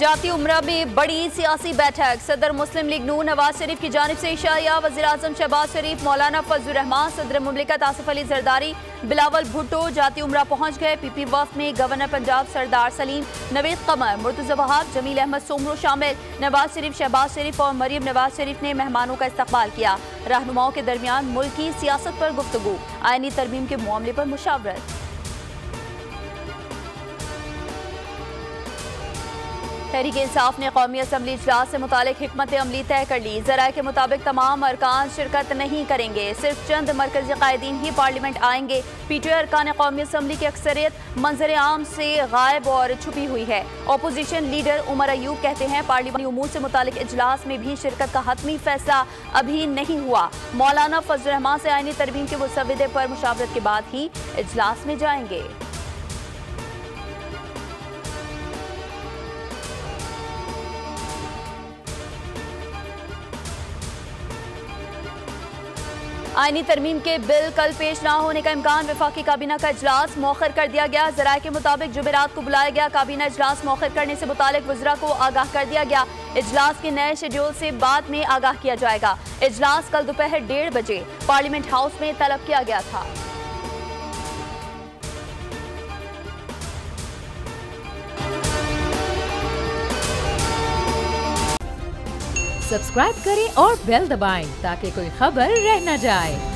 जाती उम्रा में बड़ी सियासी बैठक। सदर मुस्लिम लीग नून नवाज शरीफ की जानिब से इशाया, वज़ीर आज़म शहबाज शरीफ, मौलाना फजलुर रहमान, सदर मुमलिकत आसिफ अली जरदारी, बिलावल भुट्टो जाती उम्रा पहुंच गए। पीपी वफ़द में गवर्नर पंजाब सरदार सलीम, नवीद कमर, मुर्तज़ा वहाब, जमील अहमद सोमरो शामिल। नवाज शरीफ, शहबाज शरीफ और मरियम नवाज शरीफ ने मेहमानों का इस्तकबाल किया। रहनुमाओं के दरमियान मुल्क की सियासत पर गुफ्तगू, आईनी तरमीम के मामले पर मुशावरत। तहरीक इंसाफ ने कौमी असम्बली इजलास से मुतालिक हिकमत अमली तय कर ली। ज़राए के मुताबिक तमाम अरकान शिरकत नहीं करेंगे, सिर्फ चंद मरकजी कायदीन ही पार्लियामेंट आएंगे। पीटीआई अरकान कौमी असम्बली की अक्सरियत मंजर आम से गायब और छुपी हुई है। अपोजिशन लीडर उमर अयूब कहते हैं पार्लियामानी उमूर से मुतालिक इजलास में भी शिरकत का हतमी फैसला अभी नहीं हुआ। मौलाना फजलुर रहमान से आईनी तरमीम के मुसव्विदे पर मुशावरत के बाद ही इजलास में जाएंगे। आईनी तरमीम के बिल कल पेश न होने का इम्कान। वफाकी काबीना का इजलास मौखर कर दिया गया। ज़राए के मुताबिक जुमेरात को बुलाया गया काबीना इजलास मौखर करने से मुतालिक वज़रा को आगाह कर दिया गया। इजलास के नए शेड्यूल से बाद में आगाह किया जाएगा। इजलास कल दोपहर 1:30 बजे पार्लियामेंट हाउस में तलब किया गया था। सब्सक्राइब करें और बेल दबाएं ताकि कोई खबर रह न जाए।